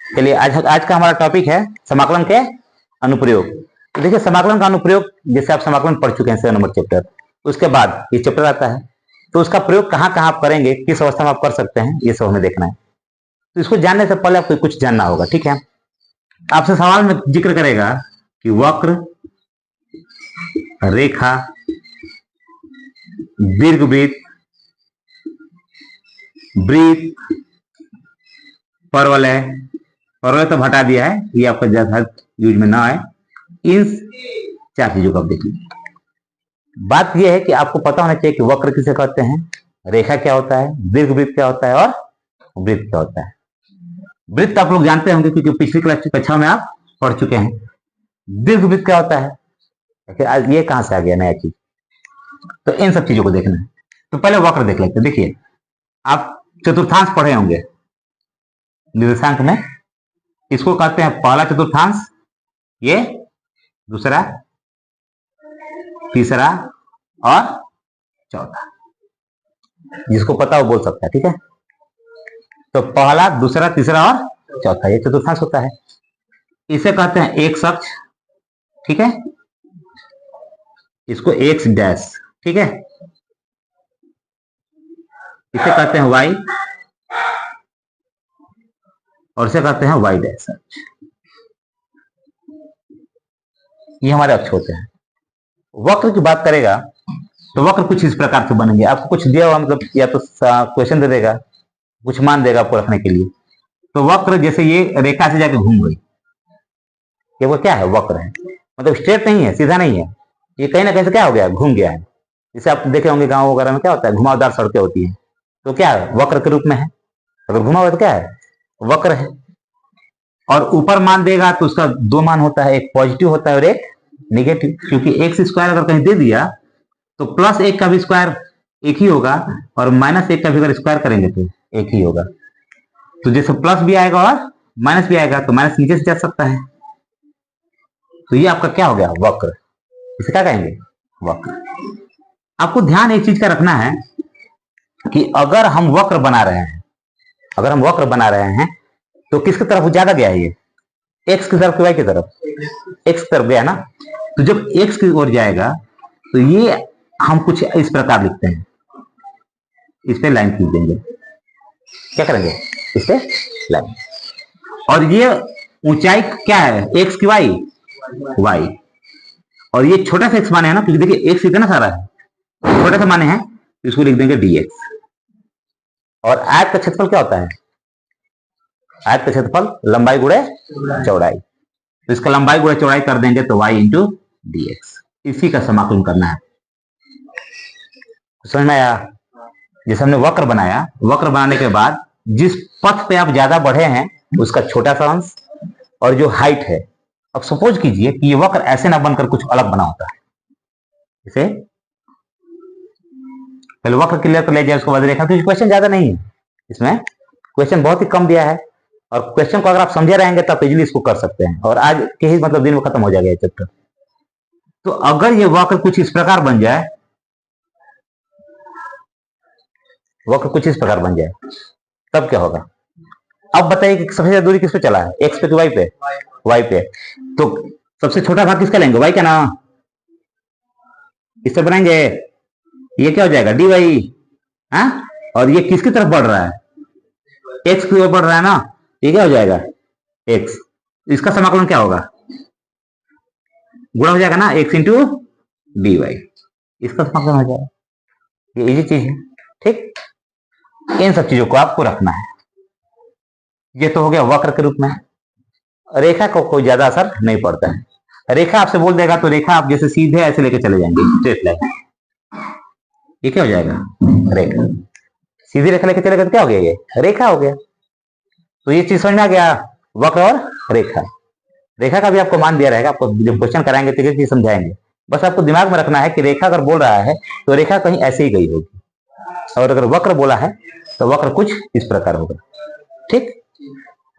चलिए आज का हमारा टॉपिक है समाकलन के अनुप्रयोग। तो देखिए समाकलन का अनुप्रयोग, जैसे आप समाकलन पढ़ चुके हैं 7 नंबर चैप्टर, उसके बाद ये चैप्टर आता है, तो उसका प्रयोग कहाँ कहाँ आप करेंगे, किस अवस्था में आप कर सकते हैं, ये सब हमें देखना है। तो इसको जानने से पहले आपको कुछ जानना होगा, ठीक है। आपसे सवाल में जिक्र करेगा कि वक्र, रेखा, दीर्घवृत्त, वृत्त, परवलय, परवलय तो हटा दिया है, ये आपका ज्यादा यूज में ना आए, इन 4 चीजों को आप देख लीजिए। बात यह है कि आपको पता होना चाहिए कि वक्र किसे कहते हैं, रेखा क्या होता है, दीर्घवृत्त क्या होता है और वृत्त क्या होता है। वृत्त आप लोग जानते होंगे क्योंकि पिछली कक्षा में आप पढ़ चुके हैं। दीर्घवृत्त क्या होता है, आज ये कहां से आ गया नया चीज, तो इन सब चीजों को देखना है। तो पहले वक्र देख लेते हैं। देखिए आप चतुर्थांश पढ़े होंगे निर्देशांक में, इसको कहते हैं पहला चतुर्थांश, ये दूसरा, तीसरा और चौथा। जिसको पता वो बोल सकता है, ठीक है। तो पहला, दूसरा, तीसरा और चौथा, ये चतुर्थांश होता है। इसे कहते हैं एक्स अक्ष, ठीक है, इसको एक्स डैश, ठीक है। इसे कहते हैं वाई और इसे कहते हैं वाई डैश अक्ष। ये हमारे अक्ष होते हैं। वक्र की बात करेगा तो वक्र कुछ इस प्रकार से बनेंगे। आपको कुछ दिया हुआ, मतलब या तो क्वेश्चन दे देगा, कुछ मान देगा आपको रखने के लिए। तो वक्र जैसे ये रेखा से जाके घूम गई, ये वो क्या है, वक्र है। मतलब स्ट्रेट नहीं है, सीधा नहीं है, ये कहीं ना कहीं से क्या हो गया, घूम गया है। जैसे आप देखे होंगे गांव वगैरह में क्या होता है, घुमावदार सड़कें होती है, तो क्या है, वक्र के रूप में है। अगर घुमा हुआ तो क्या है, वक्र है। और ऊपर मान देगा तो उसका 2 मान होता है, एक पॉजिटिव होता है और एक नेगेटिव। क्योंकि एक्स स्क्वायर अगर कहीं दे दिया तो प्लस 1 का भी स्क्वायर एक ही होगा और माइनस 1 का भी अगर स्क्वायर करेंगे तो एक ही होगा। तो जैसे प्लस भी आएगा और माइनस भी आएगा, तो माइनस नीचे से जा सकता है। तो ये आपका क्या हो गया, वक्र। इसे क्या कहेंगे, वक्र। आपको ध्यान एक चीज का रखना है कि अगर हम वक्र बना रहे हैं, तो किसकी तरफ ज्यादा गया है, ये एक्स की तरफ, वाई की तरफ, एक्स की तरफ गया ना। तो जब एक्स की ओर जाएगा तो ये हम कुछ इस प्रकार लिखते हैं, इस पे लाइन खींच देंगे। क्या करेंगे, इस पे लाइन। और ये ऊंचाई क्या है, एक्स की वाई, वाई। और ये छोटा सा एक्स माने है ना, क्योंकि देखिए एक्स इतना सारा है, छोटा सा माने हैं, तो इसको लिख देंगे dx। और आयत का क्षेत्रफल क्या होता है, आयत का क्षेत्रफल लंबाई गुणे चौड़ाई, तो इसका लंबाई गुणे चौड़ाई कर देंगे तो y इंटू dx। इसी का समाकलन करना है। समझ में आया। जैसे हमने वक्र बनाया, वक्र बनाने के बाद जिस पथ पे आप ज्यादा बढ़े हैं उसका छोटा सा अंश और जो हाइट है, अब सपोज कीजिए कि ये वक्र ऐसे ना बनकर कुछ अलग बना होता है। इसे पहले वक्र क्लियर कर ले जाए, उसके बाद रेखा। तो क्वेश्चन ज्यादा नहीं है, इसमें क्वेश्चन बहुत ही कम दिया है। और क्वेश्चन को अगर आप समझे रहेंगे तब इजीली इसको कर सकते हैं, और आज के ही मतलब दिन में खत्म हो जाएगा ये चैप्टर। तो अगर ये वक्र कुछ इस प्रकार बन जाए, वक्र कुछ इस प्रकार बन जाए, तब क्या होगा। अब बताइए कि सबसे ज्यादा दूरी किस पे चला है, एक्स पे कि वाई पे, वाई पे। तो सबसे छोटा भाग किसका लेंगे, वाई का ना। इससे बनाएंगे, ये क्या हो जाएगा, डी वाई। हाँ, और ये किसकी तरफ बढ़ रहा है, एक्स की ओर बढ़ रहा है ना, ये क्या हो जाएगा, एक्स। इसका समाकलन क्या होगा, गुणा हो जाएगा ना, एक्स इंटू डी वाई। इसका समाकलन हो जाएगा। ये इजी चीज है, ठीक। इन सब चीजों को आपको रखना है। ये तो हो गया वक्र के रूप में। रेखा को कोई ज्यादा असर नहीं पड़ता है। रेखा आपसे बोल देगा तो रेखा आप जैसे सीधे ऐसे लेके चले जाएंगे, स्ट्रेट लाइन, ये क्या हो जाएगा, रेखा। सीधी रेखा लेके चलेगा तो क्या हो गया, ये रेखा हो गया। तो ये चीज समझ में आ गया, वक्र और रेखा। रेखा का भी आपको मान दिया रहेगा, आपको जब क्वेश्चन कराएंगे तो ये चीज समझाएंगे। बस आपको दिमाग में रखना है कि रेखा अगर बोल रहा है तो रेखा कहीं ऐसे ही गई होगी, और अगर वक्र बोला है तो वक्र कुछ इस प्रकार होगा, ठीक।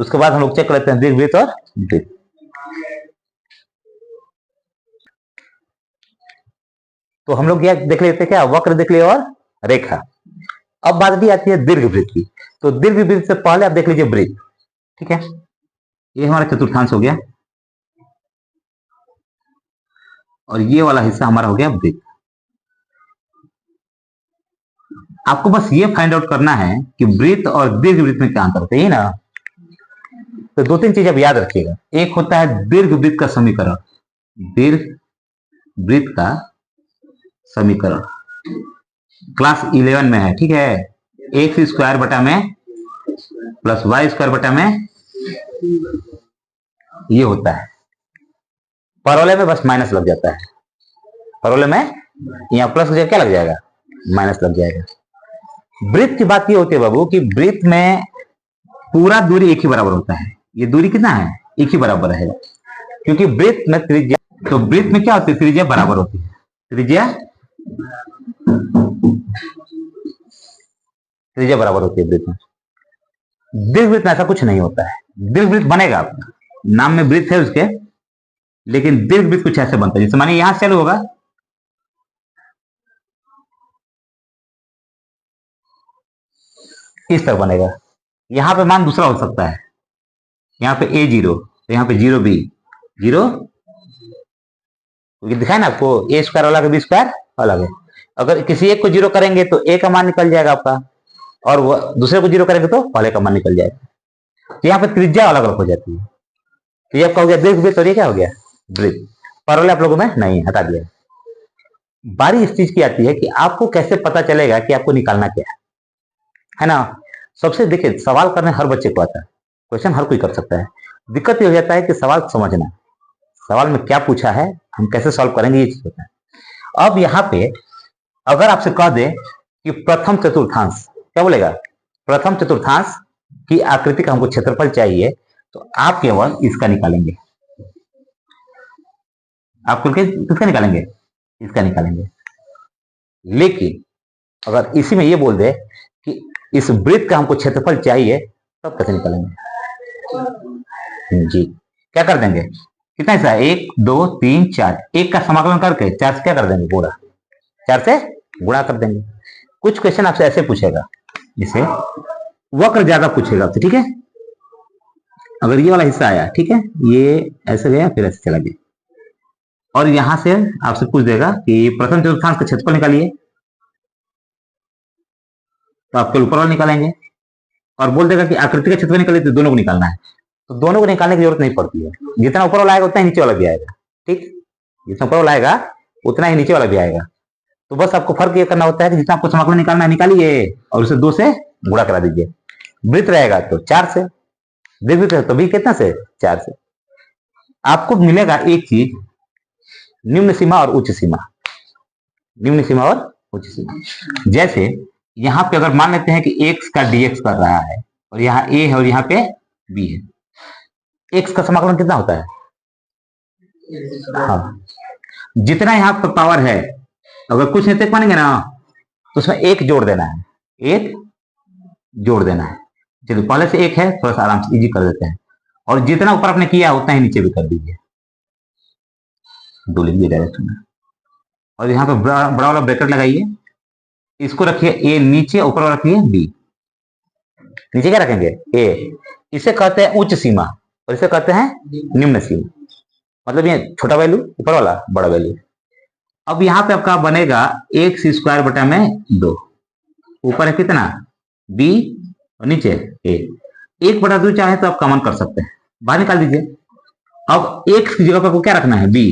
उसके बाद हम लोग चेक करते हैं दीर्घवृत्त और वृत्त। तो हम लोग यह देख लेते हैं, क्या वक्र देख लिए और रेखा। अब बात भी आती है दीर्घवृत्त की। तो दीर्घवृत्त से पहले आप देख लीजिए वृत्त, ठीक है। ये हमारा चतुर्थांश हो गया और ये वाला हिस्सा हमारा हो गया वृत्त। आपको बस ये फाइंड आउट करना है कि वृत्त और दीर्घ वृत्त में क्या अंतर होता है, ये ना। तो दो तीन चीज आप याद रखिएगा। एक होता है दीर्घ वृत्त का समीकरण, दीर्घ वृत्त का समीकरण क्लास 11 में है, ठीक है। एक्स स्क्वायर बटा में प्लस वाई स्क्वायर बटा में ये होता है। परवलय में बस माइनस लग जाता है, परवलय में यहाँ प्लस क्या लग जाएगा, माइनस लग जाएगा। वृत्त की बात ये होती है बाबू कि वृत्त में पूरा दूरी एक ही बराबर होता है। ये दूरी कितना है, एक ही बराबर रहेगा, क्योंकि वृत्त में त्रिज्या, तो वृत्त में क्या होती है, त्रिज्या बराबर होती है। त्रिज्या बराबर होती है वृत्त में। दीर्घ वृत्त में ऐसा कुछ नहीं होता है। दीर्घ वृत्त बनेगा, नाम में वृत्त है उसके, लेकिन दीर्घ वृत्त कुछ ऐसे बनता है जैसे मानिए यहां से चालू होगा, इस तरह बनेगा। यहां पे मान दूसरा हो सकता है, यहाँ पे a 0, तो यहाँ पे 0 b 0, दिखाए ना आपको, a स्क्वायर अलग है b स्क्वायर अलग है। अगर किसी एक को 0 करेंगे तो a का मान निकल जाएगा आपका, और वो दूसरे को 0 करेंगे तो पहले का मान निकल जाएगा। तो यहाँ पे त्रिज्या अलग अलग हो जाती है। तो ये आपका हो गया दीर्घ वृत्त और ये क्या हो गया, वृत्त। परवलय आप लोगों में नहीं, हटा दिया। बारी इस चीज की आती है कि आपको कैसे पता चलेगा कि आपको निकालना क्या है ना। सबसे देखिए, सवाल करने हर बच्चे को आता है, क्वेश्चन हर कोई कर सकता है। दिक्कत ये हो जाता है कि सवाल समझना, सवाल में क्या पूछा है, हम कैसे सॉल्व करेंगे, ये चीज होता है। अब यहाँ पे अगर आपसे कह दे कि प्रथम चतुर्थांश, क्या बोलेगा, प्रथम चतुर्थांश की आकृति का हमको क्षेत्रफल चाहिए, तो आप केवल इसका निकालेंगे। आप किसका निकालेंगे, इसका निकालेंगे। लेकिन अगर इसी में ये बोल दे कि इस वृत्त का हमको क्षेत्रफल चाहिए, तब कैसे निकालेंगे जी, क्या कर देंगे, कितना हिस्सा है, 1 2 3 4, एक का समाकलन करके 4 से क्या कर देंगे, पूरा 4 से गुणा कर देंगे। कुछ क्वेश्चन आपसे ऐसे पूछेगा, जिसे वक्र ज्यादा पूछेगा आपसे, ठीक है। अगर ये वाला हिस्सा आया, ठीक है, ये ऐसे गया फिर ऐसे चला गया, और यहां से आपसे पूछ देगा कि प्रथम चतुर्थांश का क्षेत्रफल निकालिए, तो आपके ऊपर वाला निकालेंगे, और बोल देगा कि आकृति का क्षेत्रफल निकालिए, तो दोनों को निकालना है। तो दोनों को निकालने की जरूरत नहीं पड़ती है, जितना ऊपर वाला आएगा उतना ही नीचे वाला भी आएगा, ठीक। जितना ऊपर वाला आएगा उतना ही नीचे वाला भी आएगा। तो बस आपको फर्क ये करना होता है कि जितना आपको समाकलन निकालना है निकालिए, और उसे 2 से गुणा करा दीजिए। वृत्त रहेगा तो 4 से, दीर्घवृत्त है तो भी कितना से, 4 से। आपको मिलेगा एक चीज, निम्न सीमा और उच्च सीमा, निम्न सीमा और उच्च सीमा। जैसे यहां पे अगर मान लेते हैं कि x का dx कर रहा है, और यहाँ a है और यहाँ पे b है, x का समाकलन कितना होता है, हाँ, जितना यहाँ पर पावर है, अगर कुछ नहीं मानेंगे ना, तो उसमें एक जोड़ देना है, एक जोड़ देना है। चलिए पहले से एक है, थोड़ा सा आराम से इजी कर देते हैं, और जितना ऊपर आपने किया उतना ही नीचे भी कर दीजिए, 2 लिख दिए डायरेक्ट में। और यहाँ पे बड़ा वाला ब्रैकेट लगाइए, इसको रखिए a नीचे, ऊपर वाला रखिए b, नीचे क्या रखेंगे a। इसे कहते हैं उच्च सीमा और इसे कहते हैं निम्न सीमा, मतलब ये छोटा वैल्यू, ऊपर वाला बड़ा वैल्यू। अब यहाँ पे आपका बनेगा एक्स स्क्वायर बटा में 2, ऊपर है कितना b और नीचे a। 1/2 चाहे तो आप कॉमन कर सकते हैं, बाहर निकाल दीजिए। अब x की जगह पर आपको क्या रखना है, b,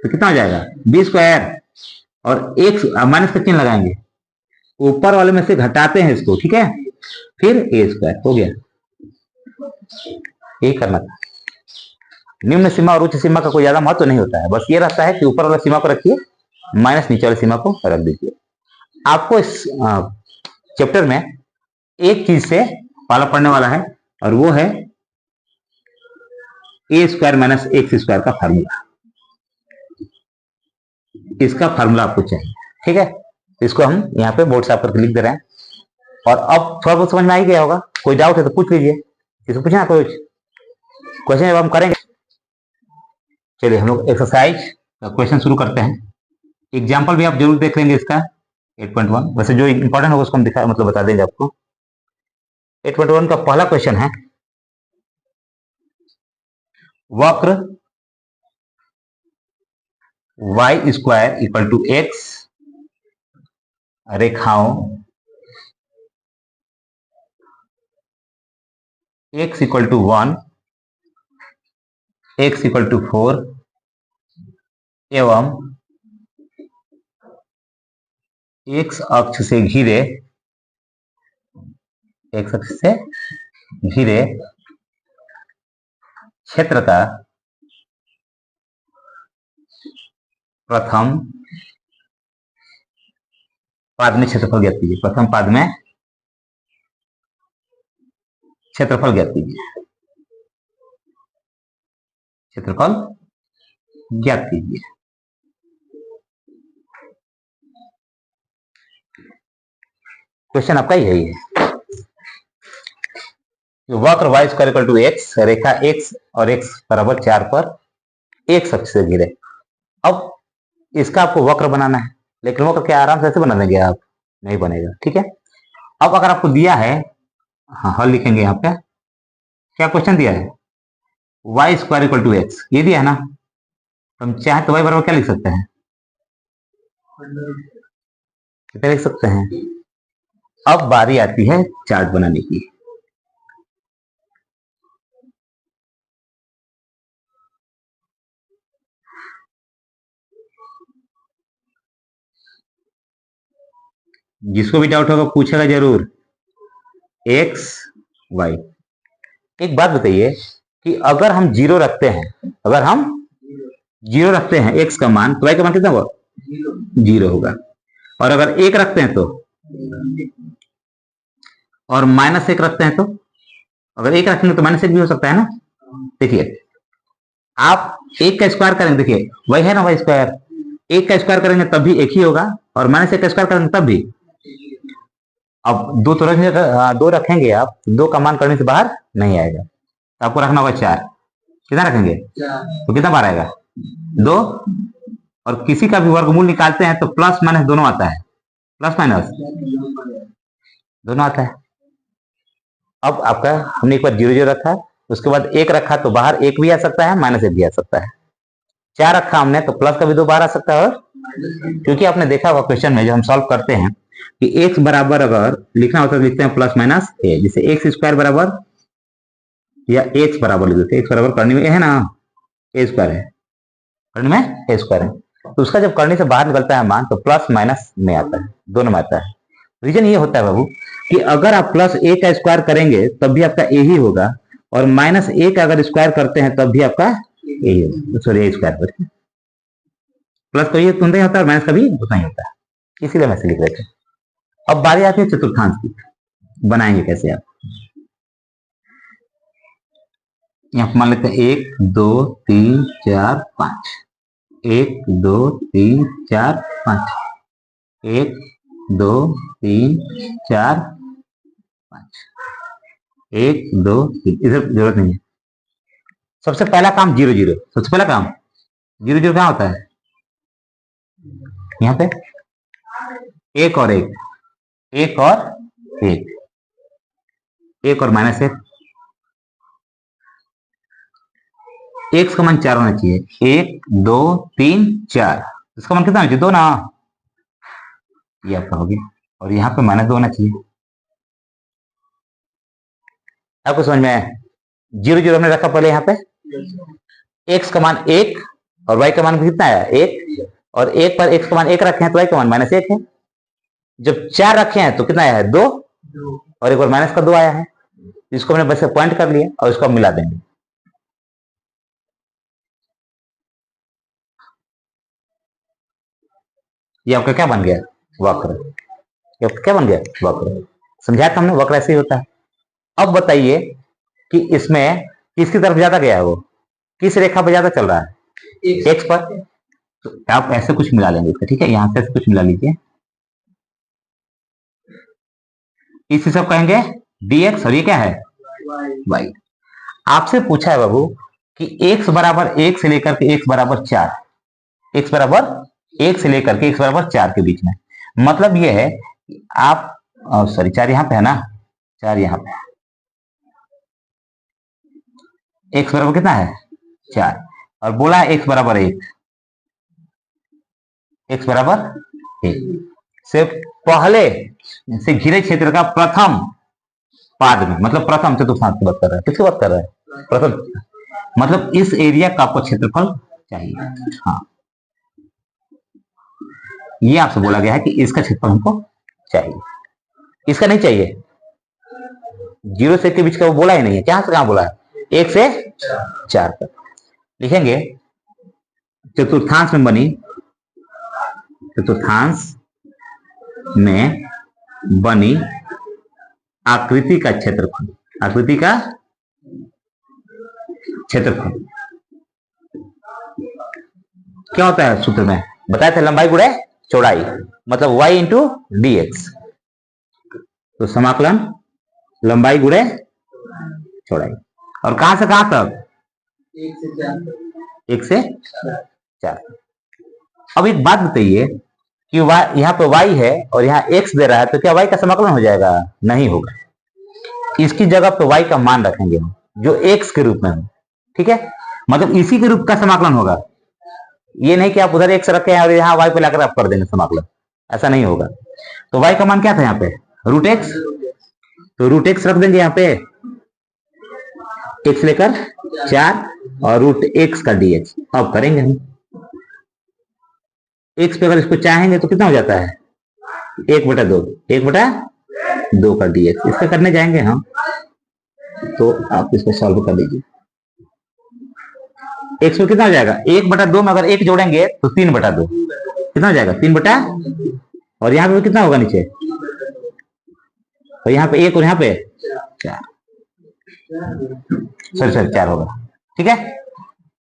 तो कितना हो जाएगा b स्क्वायर, और x माइनस का चिन्ह लगाएंगे, ऊपर वाले में से घटाते हैं इसको, ठीक है, फिर a स्क्वायर हो गया। यही करना था। निम्न सीमा और उच्च सीमा का कोई ज्यादा महत्व नहीं होता है, बस ये रहता है कि ऊपर वाला सीमा को रखिए, माइनस नीचे वाली सीमा को रख दीजिए। आपको इस चैप्टर में एक चीज से पाला पड़ने वाला है, और वो है a square minus x square का फार्मूला। इसका फार्मूला आपको चाहिए, ठीक है। इसको हम यहाँ पे बोर्ड साफ करके लिख दे रहे हैं। और अब थोड़ा बहुत समझ में आ ही गया होगा, कोई डाउट है तो पूछ लीजिए, इसको पूछना कोई क्वेश्चन जब हम करेंगे। चलिए हम लोग एक्सरसाइज का क्वेश्चन शुरू करते हैं। एग्जाम्पल भी आप जरूर देख लेंगे इसका 8.1, वैसे जो इंपॉर्टेंट होगा उसको हम दिखा मतलब बता देंगे आपको। 8.1 का पहला क्वेश्चन है, वक्र y square equal to x, रेखाओं x equal to 1, x equal to 4 एवं x अक्ष से घिरे क्षेत्र का प्रथम पाद में क्षेत्रफल ज्ञात कीजिए। प्रथम पाद में क्षेत्रफल ज्ञात कीजिए। क्षेत्रफल ज्ञात कीजिए। क्वेश्चन आपका यही है। वक्र y square equal to x, रेखा x और x बराबर 4 पर एक अक्ष से घिरे। अब इसका आपको वक्र बनाना है, लेकिन वक्र क्या आराम से ऐसे बना देंगे आप? नहीं बनेगा, ठीक है। अब अगर आपको दिया है, हाँ हल लिखेंगे यहाँ पे। क्या क्वेश्चन दिया है? y square equal to x, ये दिया है ना। हम चाहे तो y बराबर क्या लिख सकते हैं? कितना लिख सकते हैं? अब बारी आती है चार्ट बनाने की। जिसको भी डाउट होगा पूछेगा जरूर। X y. एक बात बताइए कि अगर हम जीरो रखते हैं, अगर हम जीरो रखते हैं एक्स का मान, तो वाई का मान कितना होगा? जीरो होगा। और अगर एक रखते हैं तो, और माइनस एक रखते हैं तो, अगर एक रखेंगे तो माइनस एक भी हो सकता है ना। देखिए आप एक का स्क्वायर करेंगे, देखिए वही है ना वाई स्क्वायर। एक का स्क्वायर करेंगे तब भी एक ही होगा, और माइनस एक का स्क्वायर करेंगे तब भी। अब दो तो रखेंगे, दो रखेंगे आप, दो का मान करने से बाहर नहीं आएगा। तो आपको रखना होगा 4। कितना रखेंगे? तो कितना बार आएगा? 2। और किसी का भी वर्गमूल निकालते हैं तो प्लस माइनस दोनों आता है। प्लस माइनस दोनों आता है। अब आपका हमने एक बार 0 0 रखा, उसके बाद एक रखा तो बाहर एक भी आ सकता है, माइनस एक भी आ सकता है। 4 रखा हमने तो प्लस का भी 2 बाहर आ सकता है। और क्योंकि आपने देखा होगा क्वेश्चन में जो हम सॉल्व करते हैं कि x बराबर अगर लिखना होता है तो लिखते हैं प्लस माइनस ए। जैसे एक्स स्क्वायर बराबर या x बराबर लिख देते हैं। x बराबर करने में है ना, ए स्क्वायर है, करने में ए स्क्वायर है। तो उसका जब करने से बाहर निकलता है मान तो प्लस माइनस में आता है, दोनों में आता है। रीजन ये होता है बाबू कि अगर आप प्लस ए का स्क्वायर करेंगे तब भी आपका ए ही होगा, और माइनस ए का अगर स्क्वायर करते हैं तब भी आपका ए ही होगा। सॉरी ए स्क्वायर, प्लस तो ये उतना ही होता है और माइनस का भी उतना ही होता है, इसीलिए मैं लिख रहे थे। अब बारी आती है चतुर्थांश की। बनाएंगे कैसे आप? यहाँ मान लेते हैं 1 2 3 4 5। 1 2 3 4 5। 1 2 3 4 5। 1 2 3। इधर जरूरत नहीं है। सबसे पहला काम 0 0। सबसे पहला काम 0 0 क्या होता है? यहाँ पे एक और एक, एक और एक, एक और माइनस एक। एक्स का मान 4 होना चाहिए। 1 2 3 4। इसका मान कितना होना चाहिए? 2 ना, ये आपका हो गया। और यहाँ पे माइनस 2 होना चाहिए। आपको समझ में आया? 0 0 हमने रखा पहले यहाँ पे। एक्स का मान 1 और वाई का मान कितना है? 1। और 1 पर एक्स का मान 1 रखे हैं तो वाई का मान माइनस 1 है। जब 4 रखे हैं तो कितना आया है? 2। और एक बार माइनस का 2 आया है। इसको हमने बस पॉइंट कर लिया और इसको मिला देंगे। ये आपका क्या बन गया? वक्र। ये क्या बन गया? वक्र। समझाया था हमने, वक्र ऐसे ही होता है। अब बताइए कि इसमें किसकी तरफ ज्यादा गया है? वो किस रेखा पर ज्यादा चल रहा है? एक्स पर। तो आप ऐसे कुछ मिला लेंगे इसका, ठीक है। यहां से ऐसे कुछ मिला लीजिए, इसी सब कहेंगे dx, और ये क्या है? y। आपसे पूछा है बाबू कि x बराबर 1 से लेकर के x बराबर 4, x बराबर 1 से लेकर के x बराबर 4 के बीच में, मतलब ये है कि आप, सॉरी 4 यहाँ पे है ना, 4 यहाँ पे। x बराबर कितना है? 4 और बोला x बराबर 1, x बराबर 1 से पहले से घिरे क्षेत्र का प्रथम पाद में, मतलब प्रथम चतुर्थांश की बात कर रहा है। किसकी बात कर रहा है? प्रथम, मतलब इस एरिया का आपको क्षेत्रफल चाहिए। हाँ, ये आपसे बोला गया है कि इसका क्षेत्रफल हमको चाहिए, इसका नहीं चाहिए। 0 से 1 के बीच का वो बोला ही नहीं है, कहां से कहां बोला है? 1 से 4 तक। लिखेंगे चतुर्थांश में बनी, चतुर्थांश में बनी आकृति का क्षेत्रफल, आकृति का क्षेत्रफल क्या होता है? सूत्र में बताया था, लंबाई गुणे चौड़ाई, मतलब y इंटू डी एक्स। तो समाकलन लंबाई गुणे चौड़ाई, और कहां से कहां तक? 1 से 4। अब एक बात बताइए कि यहाँ पे y है और यहाँ x दे रहा है, तो क्या y का समाकलन हो जाएगा? नहीं होगा। इसकी जगह पे y का मान रखेंगे हम, जो x के रूप में हो, ठीक है, मतलब इसी के रूप का समाकलन होगा। ये नहीं कि आप उधर x रखे हैं और यहाँ y पे लाकर आप कर देंगे समाकलन, ऐसा नहीं होगा। तो y का मान क्या था यहाँ पे? रूट x, तो रूट x रख देंगे यहाँ पे, x लेकर 4 और रूट x का dx। अब करेंगे हम x पे, अगर इसको चाहेंगे तो कितना हो जाता है? 1/2, 1/2 का dx। इसका करने जाएंगे हम, तो आप इसको सॉल्व कर लीजिए। x में कितना हो जाएगा? 1/2 में अगर 1 जोड़ेंगे तो 3/2, कितना हो जाएगा? 3/, और यहाँ पे कितना होगा नीचे? और यहाँ पे 1 और यहाँ पे 4, सॉरी 4 होगा, ठीक है।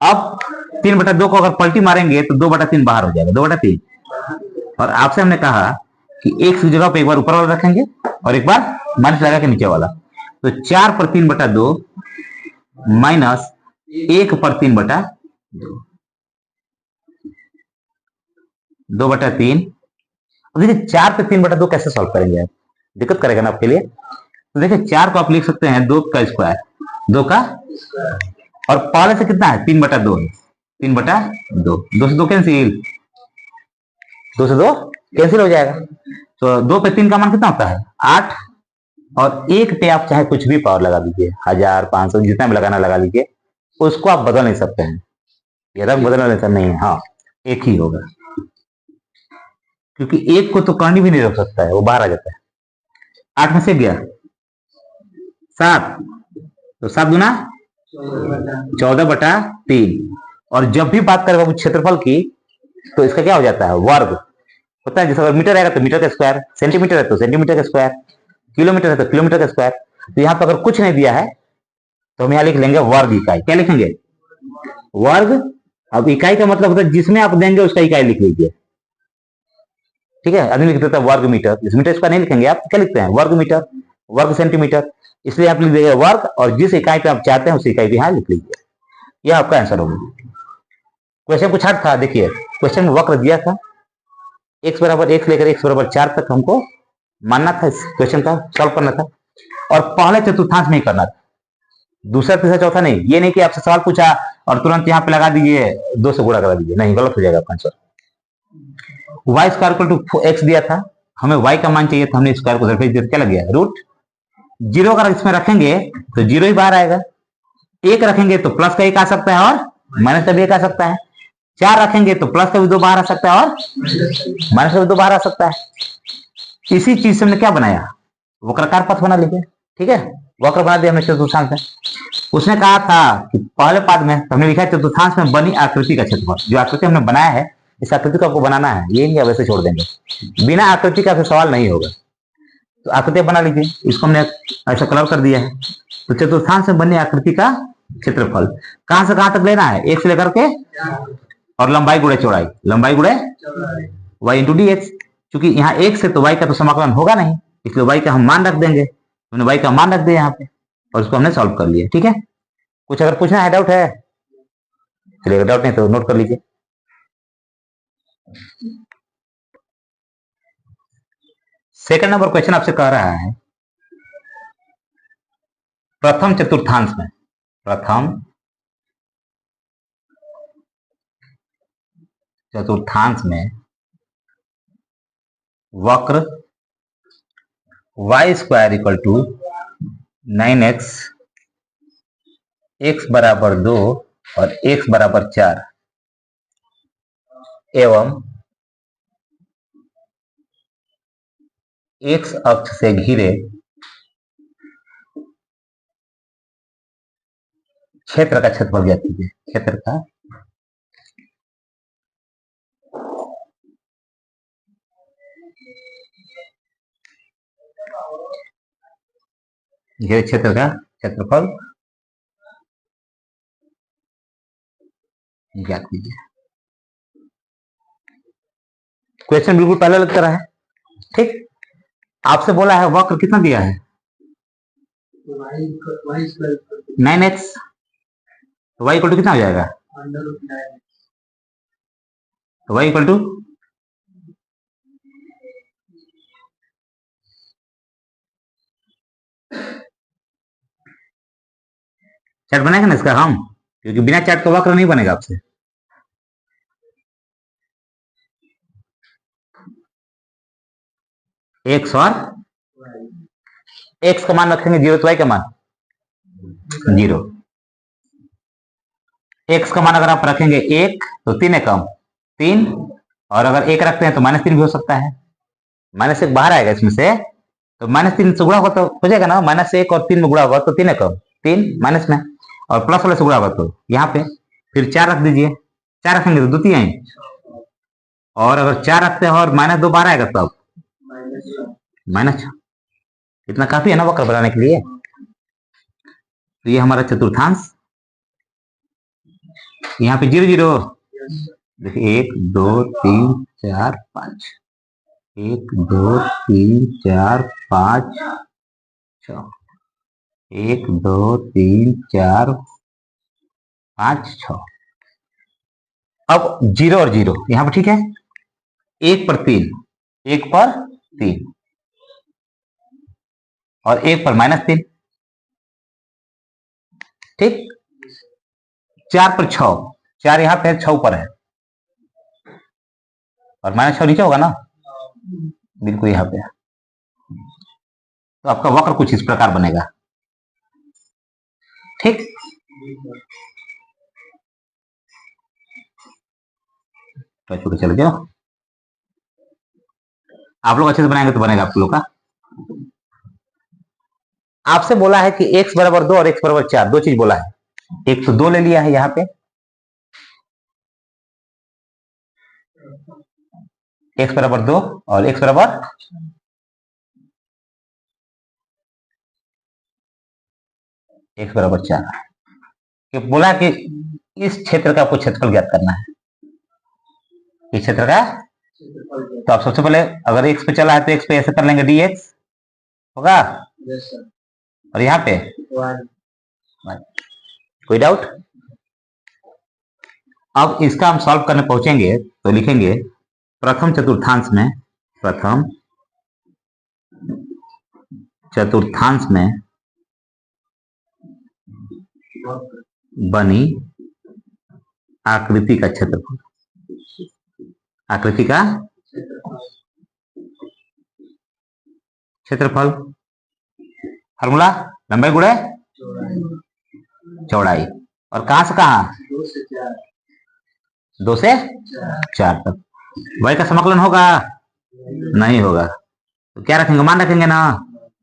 अब 3/2 को अगर पलटी मारेंगे तो 2/3 बाहर हो जाएगा, 2/3। और आपसे हमने कहा कि एक की जगह पे एक बार ऊपर वाला रखेंगे और एक बार माइनस लगा के नीचे वाला, तो 4 पर 3/2 माइनस 1 पर 3/2, 2/3। अब देखिए 4 पे 3/2 कैसे सॉल्व करेंगे आप? दिक्कत करेगा ना आपके लिए। तो देखिए 4 को आप लिख सकते हैं 2 का स्क्वायर, 2 का, और पहले से कितना है? 3/2 है, 3/2, 2 से 2 कैंसिल, 2 से 2 कैंसिल हो जाएगा। तो 2 पे 3 का मान कितना होता है? 8, और 1 पे आप चाहे कुछ भी पावर लगा दीजिए, 1000, 500, जितना भी लगाना लगा लीजिए, उसको आप बदल नहीं सकते हैं, ये रंग बदलना नहीं है। हाँ, एक ही होगा, क्योंकि एक को तो कहीं भी नहीं रोक सकता है, वो बाहर आ जाता है। 8 में से गया 7, तो 7 गुना 14/3। और जब भी बात करें क्षेत्रफल की, तो इसका क्या हो जाता है? वर्ग होता है। जैसे अगर मीटर आएगा तो मीटर का स्क्वायर, सेंटीमीटर है तो सेंटीमीटर का स्क्वायर, किलोमीटर है तो किलोमीटर का स्क्वायर। तो यहाँ पर अगर कुछ नहीं दिया है तो हम यहाँ लिख लेंगे वर्ग इकाई। क्या लिखेंगे? वर्ग। अब इकाई का मतलब होता है जिसमें आप देंगे उसका इकाई लिख लीजिए, ठीक है। आदमी लिख देता है वर्ग मीटर, इस मीटर इसका नहीं लिखेंगे आप, क्या लिखते हैं? वर्ग मीटर, वर्ग सेंटीमीटर, इसलिए आप लिख देंगे वर्ग, और जिस इकाई पे आप चाहते हैं उस इकाई पे यहाँ लिख लीजिए। यह आपका आंसर होगा। क्वेश्चन कुछ हट था, देखिए क्वेश्चन में वक्र दिया था, x बराबर 1 लेकर x बराबर 4 तक हमको मानना था, इस क्वेश्चन का सॉल्व करना था, और पहले चतुर्थांश में ही करना था, दूसरा तीसरा चौथा नहीं। ये नहीं कि आपसे सवाल पूछा और तुरंत यहाँ पे लगा दीजिए 2 से गुणा करा दीजिए, नहीं, गलत हो जाएगा आपका answer. y square equal to x दिया था, हमें y का मान चाहिए था, हमने स्क्वायर को उधर भेज दिया, क्या लग गया? रूट। 0 अगर इसमें रखेंगे तो 0 ही बाहर आएगा, 1 रखेंगे तो प्लस का 1 आ सकता है और माइनस का भी 1 आ सकता है, 4 रखेंगे तो प्लस का भी 2 बाहर आ सकता है और माइनस का भी 2 बाहर आ सकता है। इसी चीज से हमने क्या बनाया? वक्रकार पथ बना लीजिए, ठीक है, वक्र बना दिया हमने चतुर्थांश में। उसने कहा था कि पहले पाद में हमने लिखा है चतुर्थांश में बनी आकृति का क्षेत्रफल। जो आकृति हमने बनाया है, इस आकृति को आपको बनाना है, ये नहीं वैसे छोड़ देंगे, बिना आकृति का सवाल नहीं होगा। तो आकृति बना लीजिए, इसको हमने ऐसा कलर कर दिया है। तो चतुर्थांश में बनी आकृति का क्षेत्रफल कहां से कहां तक लेना है? 1 से लेकर के, और लंबाई गुणे चौड़ाई, लंबाई गुणे y इंटू डी एक्स। क्योंकि यहाँ 1 से तो y का तो समाकलन होगा नहीं, इसलिए y का हम मान रख देंगे, हमने y का मान रख दिया यहाँ पे, और उसको हमने सॉल्व कर लिया, ठीक है। कुछ अगर पूछना है, डाउट है? चलिए, डाउट नहीं तो नोट कर लीजिए। सेकंड नंबर क्वेश्चन आपसे कह रहा है प्रथम चतुर्थांश में, प्रथम चतुर्थांश में वक्र y square equal to 9x, x बराबर 2 और x बराबर 4 एवं x अक्ष से घिरे क्षेत्र का क्षेत्रफल ज्ञात कीजिए। क्षेत्र का घेरे क्षेत्र का क्षेत्रफल ज्ञात कीजिए। क्वेश्चन बिल्कुल पहले लग रहा है। ठीक, आपसे बोला है वक्र कितना दिया है 9x, तो y इक्वल टू कितना हो जाएगा तो y इक्वल टू चार्ट बनेगा ना इसका हम, क्योंकि बिना चार्ट का वक्र नहीं बनेगा आपसे। एक्स और एक्स का मान रखेंगे 0 तो y का मान 0। एक्स का मान अगर आप रखेंगे 1 तो 3 है कम 3, और अगर 1 रखते हैं तो -3 भी हो सकता है। -1 बाहर आएगा इसमें से, तो -3 से गुणा होगा तो हो जाएगा ना, -1 और 3 में गुणा होगा तो 3 है कम 3 माइनस में, और प्लस वाले से गुणा होगा तो यहाँ पे फिर 4 रख दीजिए। 4 रखेंगे तो 2 3 आए, और अगर 4 रखते हैं और -2 बाहर आएगा तब -6। इतना काफी है ना वक्र बनाने के लिए। तो ये हमारा चतुर्थांश, यहाँ पे 0 0 देखिए 1 2 3 4 5, 1 2 3 4 5 6, 1 2 3 4 5 6। अब 0 और 0 यहाँ पर ठीक है, 1 पर 3, 1 पर 3 और 1 पर -3, ठीक। 4 पर 6, 4 यहाँ पे 6 ऊपर है और -6 नीचे होगा ना, बिल्कुल यहाँ पे। तो आपका वक्र कुछ इस प्रकार बनेगा, ठीक। तो चल जाओ, आप लोग अच्छे से बनाएंगे तो बनेगा आप लोग का। आपसे बोला है कि x बराबर 2 और x बराबर 4, दो चीज बोला है। एक तो 2 ले लिया है यहाँ पे, x बराबर 2 और x बराबर x बराबर 4। बोला कि इस क्षेत्र का आपको क्षेत्रफल ज्ञात करना है, इस क्षेत्र का। तो आप सबसे पहले अगर x पे चला है तो x पे ऐसे कर लेंगे dx होगा, और यहाँ पे कोई डाउट। अब इसका हम सॉल्व करने पहुंचेंगे तो लिखेंगे प्रथम चतुर्थांश में, प्रथम चतुर्थांश में बनी आकृति का क्षेत्रफल, आकृति का क्षेत्रफल। फार्मूला लंबाई गुणे चौड़ाई, और कहां से कहां 2 से 4 तक। y का समाकलन होगा नहीं होगा, तो क्या रखेंगे मान रखेंगे ना,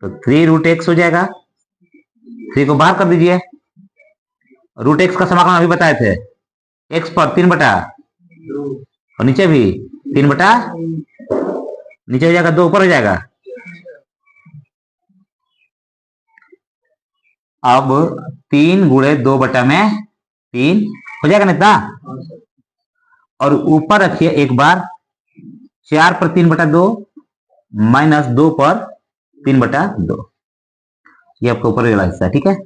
तो 3√x हो जाएगा। 3 को बाहर कर दीजिए, √x का समाकलन अभी बताए थे, x पर 3 बटा और नीचे भी 3 बटा, नीचे हो जाएगा 2, ऊपर हो जाएगा। अब 3 गुणे 2 बटा में 3 हो जाएगा ना इतना, और ऊपर रखिए एक बार 4 पर 3 बटा 2 माइनस 2 पर 3 बटा 2, ये आपका ऊपर वाला हिस्सा, ठीक है।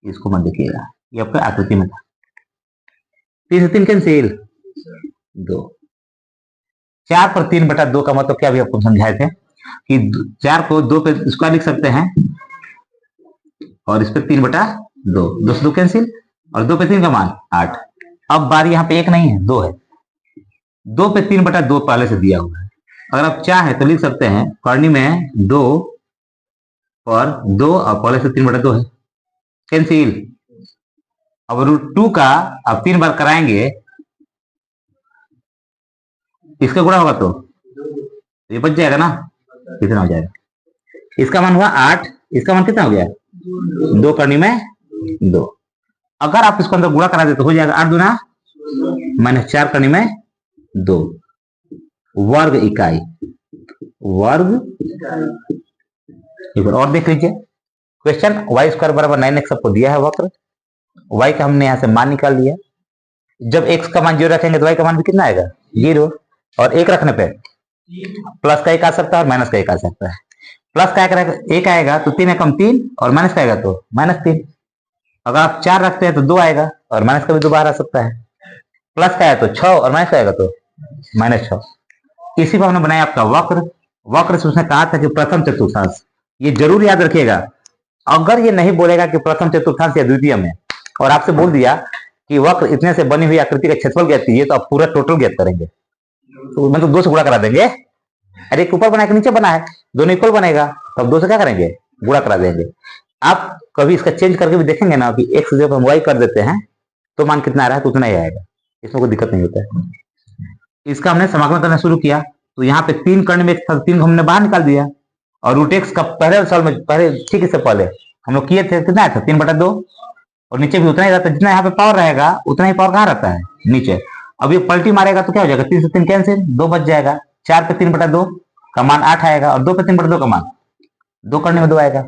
इसको मत देखिएगा, ये आपका आकृति में था। 3 से 3 कैंसिल 2, 4 पर 3 बटा 2 का मतलब क्या, भी आपको समझाए थे कि 4 को 2 पे स्क्वायर लिख सकते हैं, और इस पे 3 बटा 2, 2 से 2 कैंसिल, और 2 पे 3 का मान 8। अब बार यहाँ पे 1 नहीं है 2 है, 2 पे 3/2 पहले से दिया हुआ है। अगर आप चाहें तो लिख सकते हैं करनी में 2 पर 2 और पहले से 3/2 है, कैंसिल। अब √2 का आप 3 बार कराएंगे, इसका गुणा होगा तो ये बच जाएगा ना, कितना हो जाएगा, इसका मान हुआ 8, इसका मान कितना हो गया 2 करनी में 2। अगर आप इसको अंदर गुणा करा दे तो हो जाएगा 8 दूना -4 करनी में 2 वर्ग इकाई, वर्ग। एक बार और देख लीजिए क्वेश्चन, y² बराबर 9x आपको दिया है वक्र, y का हमने यहां से मान निकाल लिया। जब x का मान 0 रखेंगे तो y का मान भी कितना आएगा 0, और 1 रखने पे प्लस का 1 आ सकता है और माइनस का 1 आ सकता है। प्लस का 1 आएगा तो 3 एकम 3, और माइनस का आएगा तो -3। अगर आप 4 रखते हैं तो 2 आएगा, और माइनस का भी 2 बाहर आ सकता है। प्लस का आया तो 6, और माइनस का आएगा तो -6। इसी पर हमने बनाया आपका वक्र। वक्र से उसने कहा था कि प्रथम चतुर्थांश, ये जरूर याद रखिएगा। अगर ये नहीं बोलेगा कि प्रथम चतुर्थांश या द्वितीय में, और आपसे बोल दिया कि वक्र इतने से बनी हुई आकृति का क्षेत्रफल ज्ञात कीजिए, तो आप पूरा टोटल ज्ञात करेंगे, तो मतलब 2 से गुणा करा देंगे। अरे एक ऊपर बना के नीचे बना है, दोनों इक्वल बनेगा, तो अब 2 से क्या करेंगे गुणा करा देंगे। आप कभी इसका चेंज करके भी देखेंगे ना कि x जब हम y कर देते हैं तो मान कितना आ रहा है तो उतना ही आएगा, इसमें कोई दिक्कत नहीं होता है। इसका हमने समाकलन करना शुरू किया, तो यहाँ पे 3 करने में 3 को हमने बाहर निकाल दिया, और √x का पहले साल में पहले ठीक इससे पहले हम लोग किए थे, कितना था 3/2, और नीचे भी उतना ही रहता है, जितना यहाँ पे पावर रहेगा उतना ही पावर कहाँ रहता है नीचे। अब ये पलटी मारेगा तो क्या हो जाएगा, 3 से 3 कैंसिल, 2 बच जाएगा। 4 पे 3/2 का मान 8 आएगा, और 2 पे 3/2 का मान 2 करने में 2 आएगा।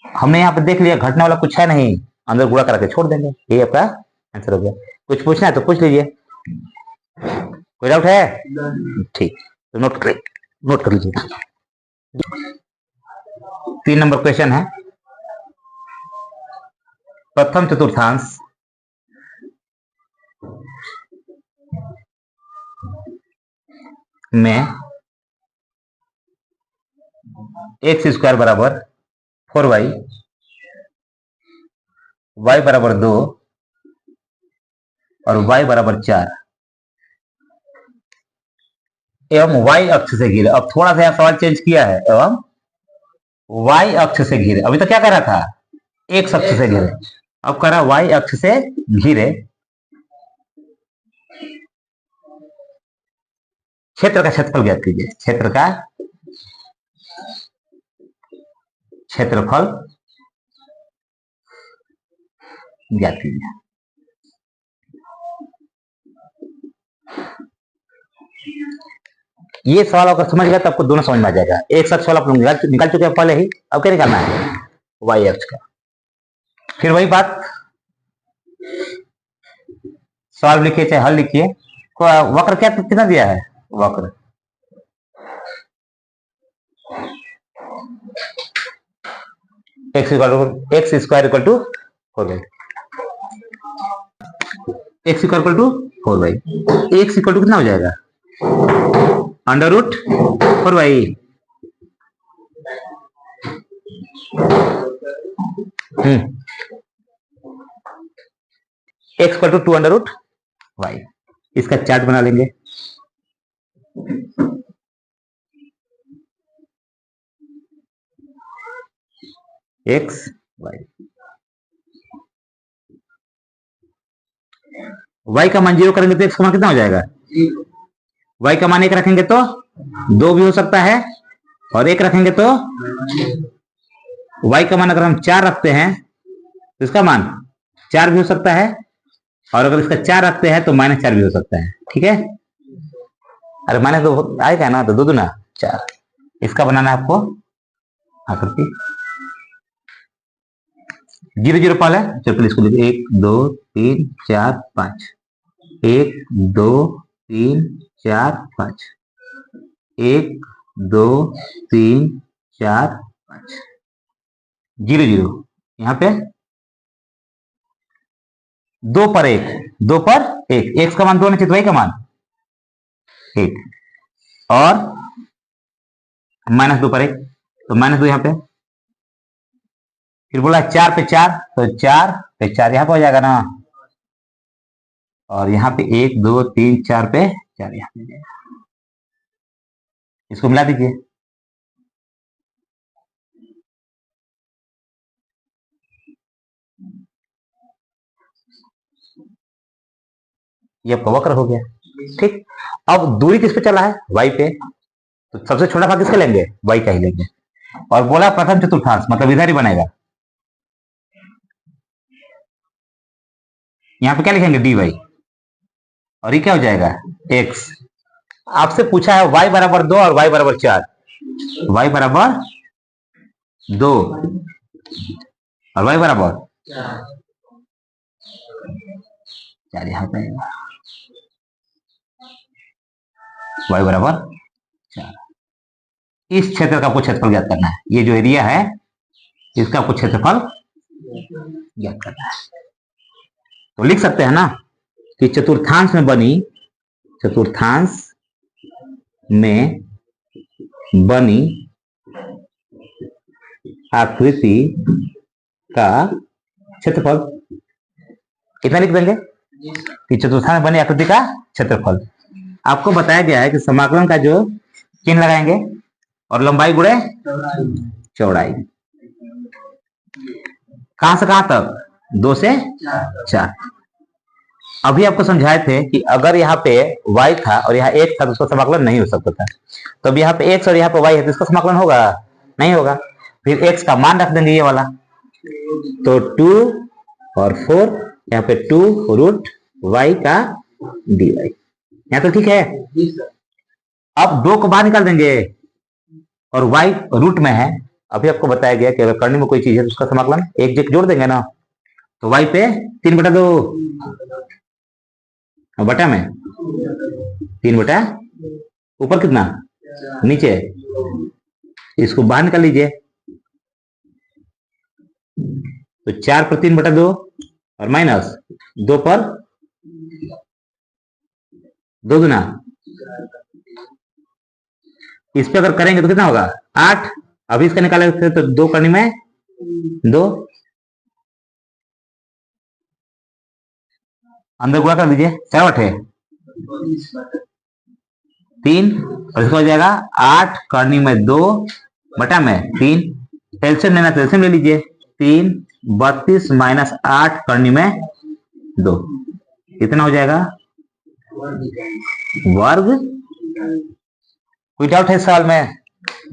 हमने यहाँ पे देख लिया घटने वाला कुछ है नहीं, अंदर गुणा करके छोड़ देंगे, ये आपका आंसर हो गया। कुछ पूछना है तो पूछ लीजिए, कोई डाउट है? ठीक, तो नोट कर लीजिए। 3 नंबर क्वेश्चन है, प्रथम चतुर्थांश में x² बराबर 4y, y बराबर 2 और y बराबर 4 एवं y अक्ष से घिरे। अब थोड़ा सा सवाल चेंज किया है, एवं y अक्ष से घिरे। अभी तो क्या कह रहा था x अक्ष से घिरे, अब कह रहा y अक्ष से घिरे क्षेत्र का क्षेत्रफल ज्ञात कीजिए। क्षेत्र का क्षेत्रफल ज्ञात कीजिए। ये सवाल अगर समझ गया तो आपको दोनों समझ में आ जाएगा। एक अक्ष वाला आप लोग निकाल चुके हैं पहले ही, अब क्या निकालना है y अक्ष का। फिर वही बात, सवाल लिखिए चाहे हल लिखिए, वक्र क्या कितना दिया है, वक्र x² = 4y, x = 4y, x = कितना हो जाएगा √4y। x = 2√y। इसका चार्ट बना लेंगे। x y, y का मान 0 करेंगे तो x का मान कितना हो जाएगा, y का मान 1 रखेंगे तो 2 भी हो सकता है, और 1 रखेंगे तो y का मान अगर हम 4 रखते हैं तो इसका मान 4 भी हो सकता है, और अगर इसका 4 रखते हैं तो -4 भी हो सकता है। ठीक है, अरे माइनस तो आएगा ना, तो 2 दूना 4। इसका बनाना है आपको आकृति 0 0 पहले, चलो इसको लिखिए 1 2 3 4 5, 1 2 3 4 5, 1 2 3 4 5, 0 0। यहाँ पे 2 पर 1, 2 पर 1, x का मान 2 होना चाहिए, y का मान 1, और -2 पर 1, तो -2 यहाँ पे। फिर बोला 4 पे 4, तो 4 पे 4 यहाँ पे हो जाएगा ना, और यहाँ पे 1 2 3 4 पे चलिए यहाँ पे जाएगा। इसको मिला दीजिए। ये आपका वक्र हो गया। ठीक, अब दूरी किस पे चला है? y पे, तो सबसे छोटा भाग किसका लेंगे? y का ही लेंगे। और बोला प्रथम चतुर्थांश मतलब इधर ही बनेगा। यहाँ पे क्या लिखेंगे? dy। और ये क्या हो जाएगा? x। आपसे पूछा है y बराबर 2 और y बराबर 4। y बराबर 2 और y बराबर 4। यहाँ पे y बराबर 4। इस क्षेत्र का आपको क्षेत्रफल ज्ञात करना है। ये जो एरिया है इसका आपको क्षेत्रफल ज्ञात करना है। तो लिख सकते हैं ना कि चतुर्थांश में बनी आकृति का क्षेत्रफल। कितना लिख देंगे कि चतुर्थांश में बनी आकृति का क्षेत्रफल। आपको बताया गया है कि समाकलन का जो चिन्ह लगाएंगे और लंबाई गुणे चौड़ाई। कहां से कहां तक? 2 से 4। अभी आपको समझाए थे कि अगर यहाँ पे y था और यहाँ x था तो उसका समाकलन नहीं हो सकता था। तो अब यहाँ पे x और यहाँ पे y है तो इसका समाकलन होगा? नहीं होगा। फिर x का मान रख देंगे ये वाला, तो 2 और 4, यहाँ पे 2 रूट y का dy। यहाँ तो ठीक है। अब 2 को बाहर निकाल देंगे और y रूट में है। अभी आपको बताया गया कि अगर करने में कोई चीज है तो उसका समाकलन एक जोड़ देंगे ना, तो y पे 3/2 बटा में 3/, ऊपर कितना? नीचे। इसको बाहर निकाल लीजिए, तो 4 पर 3/2 और माइनस 2 पर 2 गुना। इस पे अगर करेंगे तो कितना होगा? 8। अभी इसका निकाले तो 2 करने में 2, अंदर गुणा कर दीजिए। 4 है 3 और इसका हो जाएगा 8 करनी में 2 बटा में 3। एलसीएम लेना तो एलसीएम ले लीजिए। 3 32 माइनस 8 करनी में 2 कितना हो जाएगा? वर्ग। कोई डाउट है इस सवाल में?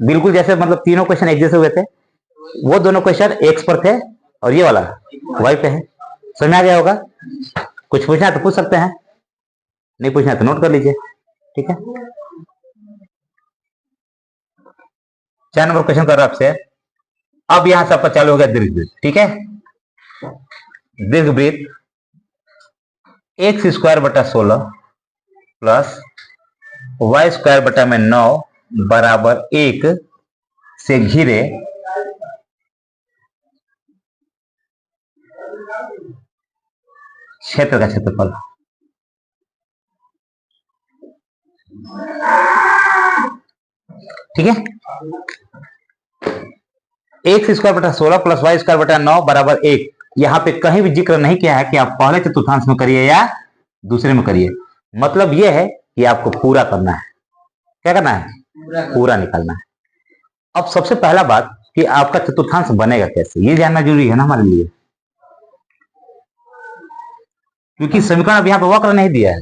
बिल्कुल जैसे मतलब तीनों क्वेश्चन एक जैसे हुए थे। वो दोनों क्वेश्चन एक्स पर थे और ये वाला वाई पे है। समझ में आ गया होगा? कुछ पूछना है तो पूछ सकते हैं, नहीं पूछना है तो नोट कर लीजिए। ठीक है, 4 नंबर क्वेश्चन कर रहा आपसे। अब यहां से आपका चालू हो गया दीर्घवृत्त। ठीक है, दीर्घवृत्त x²/16 प्लस y²/9 बराबर 1 से घिरे क्षेत्र का क्षेत्रफल। ठीक है, x²/16 प्लस y²/9 बराबर 1। यहां पे कहीं भी जिक्र नहीं किया है कि आप पहले चतुर्थांश में करिए या दूसरे में करिए। मतलब यह है कि आपको पूरा करना है। क्या करना है? पूरा निकालना है। अब सबसे पहला बात कि आपका चतुर्थांश बनेगा कैसे, ये जानना जरूरी है ना हमारे लिए, क्योंकि समीकरण अब यहाँ पे वक्र नहीं दिया है,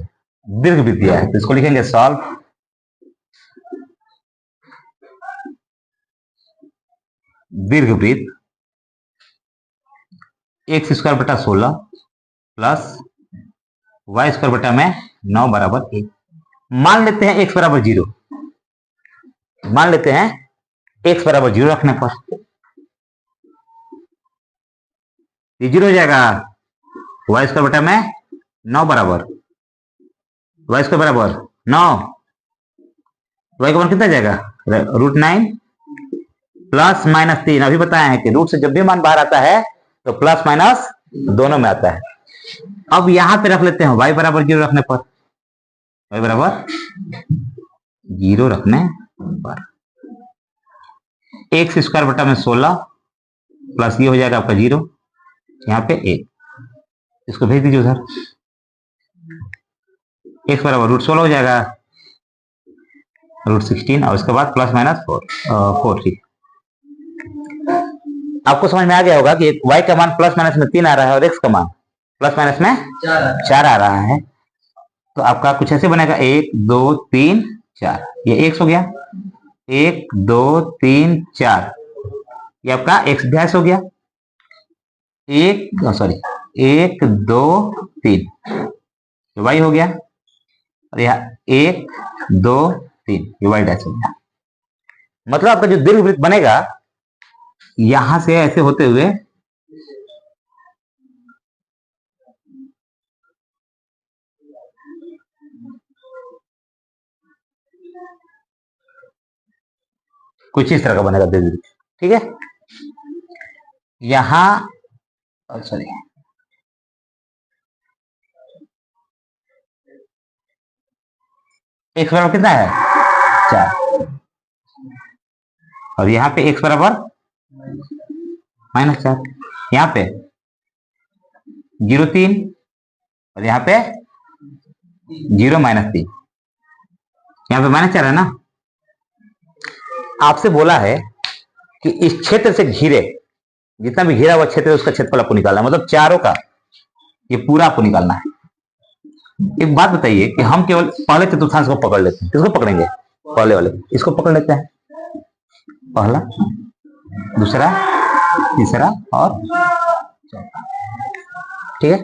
दीर्घवृत्त दिया है। तो इसको लिखेंगे सॉल्व दीर्घवृत्त x²/16 प्लस y²/9 बराबर 1। मान लेते हैं x बराबर 0। मान लेते हैं x बराबर 0 रखने पर ये 0 हो जाएगा। y²/9 बराबर y² बराबर 9, y का मान कितना जाएगा? √9 प्लस माइनस 3। अभी बताया है कि रूट से जब भी मान बाहर आता है तो प्लस माइनस दोनों में आता है। अब यहां पे रख लेते हैं y बराबर 0 रखने पर, y बराबर 0 रखने पर x²/16 प्लस ये हो जाएगा आपका 0, यहाँ पे 1। इसको भेज दीजिए उधर। एक्स बराबर रूट 16 हो जाएगा, रूट 16, और उसके बाद प्लस माइनस 4 ठीक। आपको समझ में आ गया होगा कि y का मान प्लस माइनस में 3 आ रहा है और x का मान प्लस माइनस में 4 आ रहा है। तो आपका कुछ ऐसे बनेगा 1 2 3 4, ये x हो गया, 1 2 3 4, ये आपका x अभ्यास हो गया, 1 2 3 y हो गया, और यहाँ 1 2 3 ये y डैश हो गया। मतलब आपका जो दीर्घवृत्त बनेगा यहां से ऐसे होते हुए कुछ इस तरह का बनेगा दीर्घवृत्त, ठीक है। यहां सॉरी x बराबर कितना है 4, और यहाँ पे x बराबर -4, यहाँ पे 0 3, और यहाँ पे 0 -3, यहाँ पे -4 है ना। आपसे बोला है कि इस क्षेत्र से घिरे, जितना भी घिरा हुआ क्षेत्र है उसका क्षेत्रफल आपको निकालना है, मतलब चारों का ये पूरा आपको निकालना है। एक बात बताइए कि हम केवल पहले चतुर्थांश को पकड़ लेते हैं, किसको पकड़ेंगे, पहले वाले, इसको पकड़ लेते हैं, पहला दूसरा तीसरा और चौथा, ठीक है।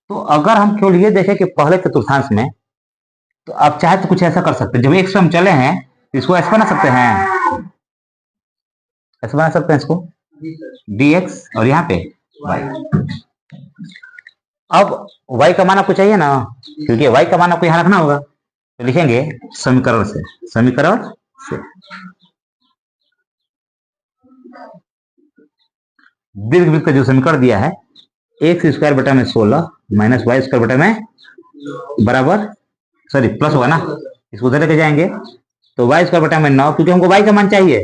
तो अगर हम केवल ये देखें कि पहले चतुर्थांश में, तो आप चाहे तो कुछ ऐसा कर सकते हैं, जब एक से हम चले हैं तो इसको ऐसा बना सकते हैं, ऐसा बना सकते हैं इसको dx, और यहाँ पे y। अब y का मान आपको चाहिए ना, क्योंकि y का मान आपको यहाँ रखना होगा, तो लिखेंगे समीकरण से दीर्घवृत्त का जो समीकरण दिया है, एक्स स्क्वायर बटा में 16 माइनस वाई स्क्वायर बटा में बराबर प्लस होगा ना, इसको उधर लेके जाएंगे तो वाई स्क्वायर बटा में 9, क्योंकि हमको वाई का मान चाहिए,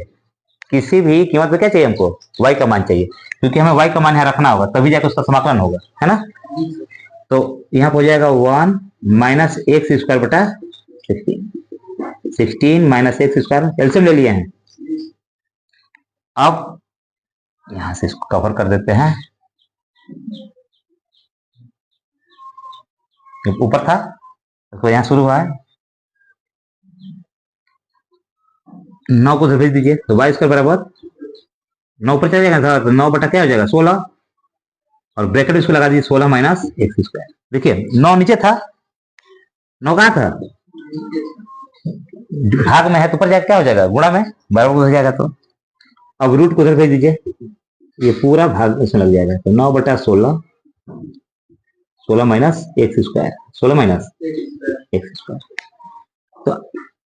किसी भी कीमत पे क्या चाहिए हमको, वाई का मान चाहिए, क्योंकि हमें वाई का मान यहाँ रखना होगा तभी जाकर उसका समाकलन होगा, है ना। तो यहाँ हो जाएगा 1 माइनस एक्स स्क्वायर बटा 16 माइनस एक्स स्क्वायर, एलसीएम ले लिए हैं। अब यहां से इसको कवर कर देते हैं, ऊपर था तो यहां शुरू हुआ है, 9 को भेज दीजिए तो वाई स्क्वायर बराबर 9 पर चल जाएगा, तो 9 बटा क्या हो जाएगा 16, और ब्रैकेट इसको लगा दीजिए 16 माइनस एक्स स्क्वायर। देखिए 9 नीचे था, 9 कहाँ था, भाग में है, तो ऊपर जाकर क्या हो जाएगा गुणा में बराबर हो जाएगा। तो अब रूट को उधर भेज दीजिए, ये पूरा भाग इसमें लग जाएगा, तो 9 बटा 16, 16 minus x square, 16 minus x square, तो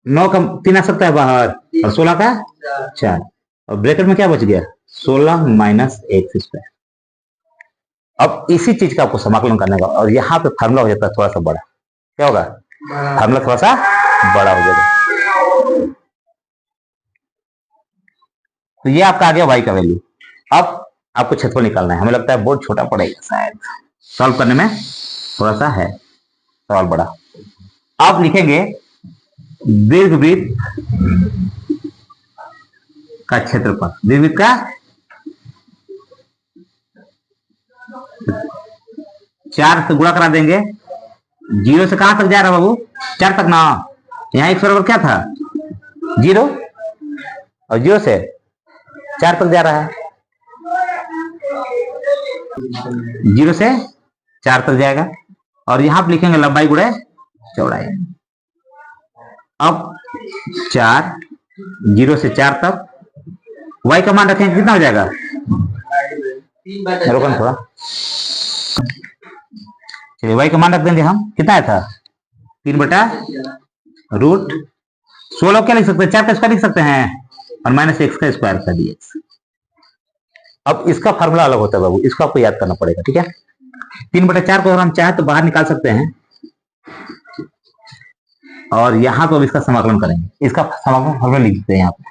9 का 3 आ सकता है बाहर, और 16 का 4, और ब्रैकेट में क्या बच गया 16 माइनस एक्स स्क्वायर। अब इसी चीज का आपको समाकलन करने का, और यहाँ पे फार्मूला हो जाता है थोड़ा सा बड़ा, क्या होगा, फार्मूला थोड़ा सा बड़ा हो जाएगा। तो ये आपका आ गया y का वैल्यू। अब आपको क्षेत्रफल निकालना है, हमें लगता है बहुत छोटा पड़ेगा शायद, सॉल्व करने में थोड़ा सा है सवाल बड़ा। आप लिखेंगे दीर्घवृत्त का क्षेत्रफल, दीर्घवृत्त का 4 से गुणा करा देंगे, 0 से कहां तक जा रहा है बाबू, 4 तक ना, यहाँ x बराबर क्या था 0, और 0 से 4 तक जा रहा है, 0 से 4 तक जाएगा, और यहां पर लिखेंगे लंबाई गुणे चौड़ाई। अब 4 0 से 4 तक, y का मान रखेंगे कितना हो जाएगा, रोकन थोड़ा, चलिए y का मान रख देंगे हम, कितना आया था 3 बटा रूट 16, क्या लिख सकते हैं 4 का स्क्वायर लिख सकते हैं, और माइनस एक्स का स्क्वायर का dx। अब इसका फार्मूला अलग होता है बाबू, इसको आपको याद करना पड़ेगा, ठीक है। 3 बटा 4 को अगर हम चाहें तो बाहर निकाल सकते हैं, और यहां तो अब इसका समाकलन करेंगे, इसका समाकलन फार्मूला लिख देते हैं यहाँ पे,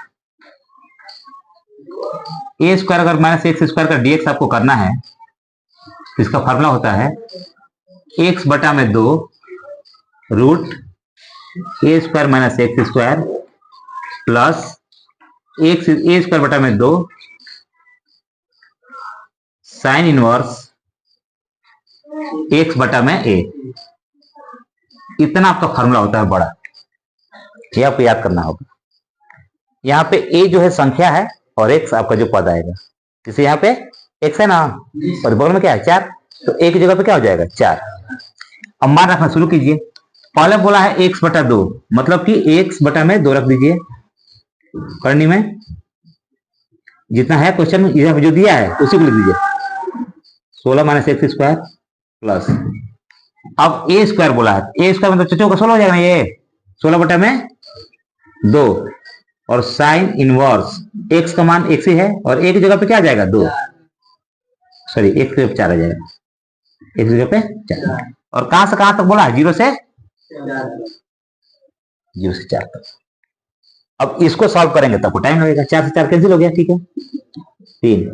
ए स्क्वायर अगर माइनस एक्स स्क्वायर का dx आपको करना है तो इसका फार्मूला होता है एक्स बटा में 2 root a square minus x square plus x a square बटा में 2 साइन इनवर्स एक्स बटा में ए। इतना आपका फॉर्मूला होता है बड़ा, ये आपको याद करना होगा। यहाँ पे ए जो है संख्या है और एक्स आपका जो पद आएगा, जैसे यहाँ पे एक्स है ना और बगल में क्या है 4, तो एक जगह पे क्या हो जाएगा 4। अब मान रखना शुरू कीजिए। पहले बोला है एक्स बटा 2, मतलब कि एक्स बटा में 2 रख दीजिए करनी में, जितना है क्वेश्चन में जो दिया है उसी को लिख दीजिए 16 माइनस एक्स स्क्वायर प्लस, अब ए स्क्वायर बोला है, ए स्क्वायर मतलब चचो का 16 हो जाएगा ना, ये 16 बटा में 2 और साइन इनवर्स एक्स का मान एक्स ही है और एक जगह पे क्या आ जाएगा 2, सॉरी एक जगह पे 4 आ जाएगा, एक जगह पे 4। और कहां से कहां तक बोला है 0 से 4 तक। अब इसको सॉल्व करेंगे तब टाइम लगेगा, 4 से 4 कैंसिल हो गया, ठीक है 3।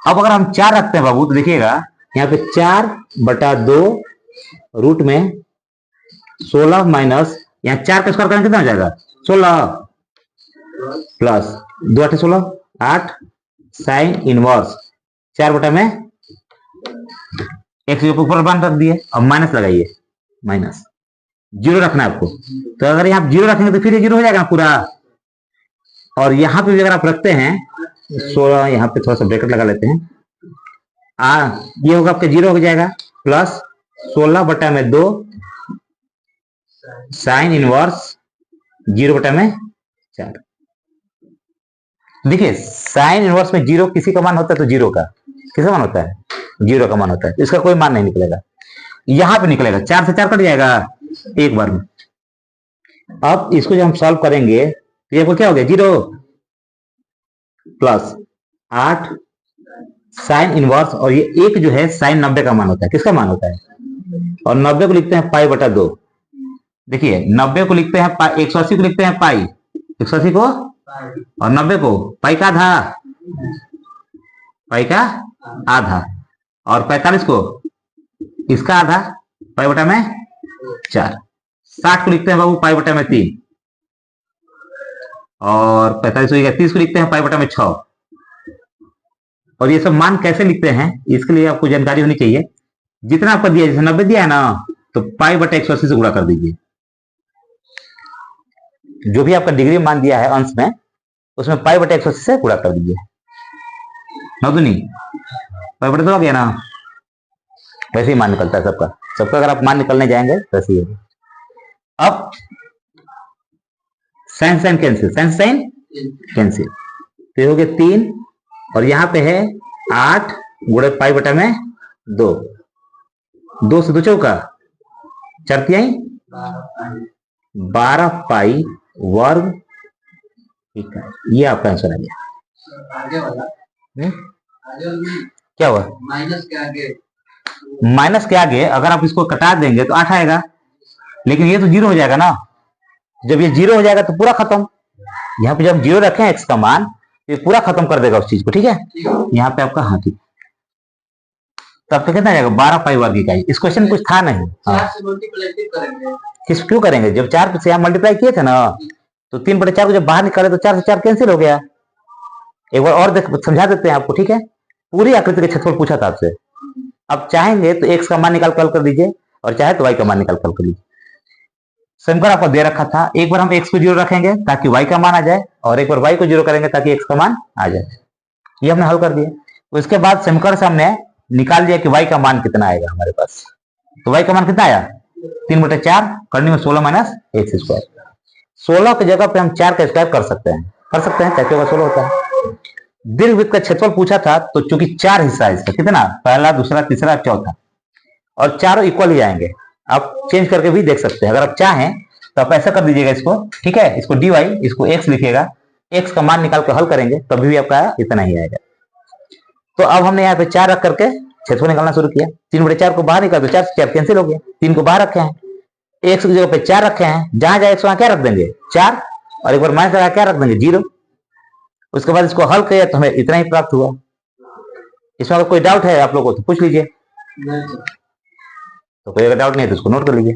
अब अगर हम 4 रखते हैं बाबू तो देखिएगा यहाँ पे 4 बटा 2 रूट में 16 माइनस यहाँ 4 का स्क्वायर करेंगे कितना हो जाएगा 16 प्लस 2 8 16 8 साइन इनवर्स 4 बटा में एक्स के ऊपर वन रख दिए। अब माइनस लगाइए, माइनस 0 रखना है आपको, तो अगर यहाँ 0 रखेंगे तो फिर ये 0 हो जाएगा पूरा। और यहाँ पे भी अगर आप रखते हैं 16, यहाँ पे थोड़ा सा ब्रैकेट लगा लेते हैं, ये होगा आपका 0 हो जाएगा प्लस 16 बटा में 2 साइन इनवर्स 0 बटा में 4। देखिए साइन इनवर्स में 0 किसी का मान होता है तो 0 का किसका मान होता है 0 का मान होता है, इसका कोई मान नहीं निकलेगा, यहां पे निकलेगा 4 से 4 कट जाएगा एक बार में। अब इसको जब हम सॉल्व करेंगे तो ये क्या हो गया 0 प्लस 8 साइन इनवर्स, और ये एक जो है साइन 90 का मान होता है, किसका मान होता है, और 90 को लिखते हैं पाई बटा 2। देखिए 90 को लिखते हैं 180 को लिखते हैं पाई, 180 को और 90 को पाई का आधा, पाई का आधा, और 45 को इसका आधा पाई बटा में 4। 60 को लिखते हैं बाबू पाई बटा में 3, और 45 हो गया 30 को लिखते हैं पाई बटा में 6। और ये सब मान कैसे लिखते हैं इसके लिए आपको जानकारी होनी चाहिए। जितना आपको दिया, जैसे 90 दिया है ना तो पाई बटा 180 से गुणा कर दीजिए, जो भी आपका डिग्री मान दिया है अंश में उसमें पाई बटा 180 से गुणा कर दीजिए। नहीं पाई बटा 2 आ गया ना, वैसे ही मान निकलता है सबका, सबका अगर आप मान निकलने जाएंगे वैसे ही होगा। अब sine sine cancel, sine sine cancel, तो ये हो गया 3 और यहाँ पे है 8 गुणे पाई बटा में 2, 2 से 2 चौका 4 तिहाई 12 पाई वर्ग इकाई। ये आपका आंसर आ गया। आगे वाला क्या हुआ माइनस के आगे अगर आप इसको कटा देंगे तो 8 आएगा, लेकिन ये तो 0 हो जाएगा ना, जब ये 0 हो जाएगा तो पूरा खत्म। यहाँ पे जब 0 रखें एक्स का मान ये पूरा खत्म कर देगा उस चीज को, ठीक है। यहाँ पे आपका हाँ ठीक, तब तो कितना जाएगा 12 पाई वर्ग इकाई। इस क्वेश्चन कुछ था नहीं, हाँ किस क्यों करेंगे, जब 4 से यहाँ मल्टीप्लाई किए थे ना तो 3/4 को जब बाहर निकाले तो 4 से 4 कैंसिल हो गया। एक बार और समझा देते हैं आपको, ठीक है। पूरी आकृति का क्षेत्रफल पूछा था आपसे, अब चाहेंगे तो एक्स का मान निकाल कर दीजिए और चाहे तो वाई का मान निकाल कर लीजिए। समीकरण आपको दे रखा था, एक बार हम एक्स को 0 रखेंगे ताकि वाई का मान आ जाए, और एक बार वाई को 0 करेंगे ताकि एक्स का मान आ जाए। ये हमने हल कर दिया। उसके बाद समीकरण से हमने निकाल दिया कि वाई का मान कितना आएगा हमारे पास। तो वाई का मान कितना आया 3/4 करने में 16 माइनस एक्स स्क्वायर। 16 की जगह पे हम 4 का स्क्वायर कर सकते हैं, 4 16 होता है। दीर्घवृत्त का क्षेत्रफल पूछा था तो चूंकि 4 हिस्सा है इसका, कितना पहला दूसरा तीसरा चौथा, और चारों इक्वल ही आएंगे। आप चेंज करके भी देख सकते हैं, अगर आप चाहें तो आप ऐसा कर दीजिएगा इसको, ठीक है। इसको dy इसको x लिखिएगा, x का मान निकाल कर हल करेंगे तभी भी आपका इतना ही आएगा। तो अब हमने यहाँ पे 4 रख करके क्षेत्रफल निकालना शुरू किया। 3/4 को बाहर निकाल तो 4 से 4 कैंसिल हो गया, 3 को बाहर रखे हैं, x की जगह पे 4 रखे हैं, जहां जाए x वहां क्या रख देंगे 4, और एक बार माइनस लगा क्या रख देंगे 0। उसके बाद इसको हल किया तो हमें इतना ही प्राप्त हुआ। इसमें अगर कोई डाउट है आप लोगों को तो पूछ लीजिए। तो कोई अगर डाउट नहीं है तो उसको नोट कर लीजिए।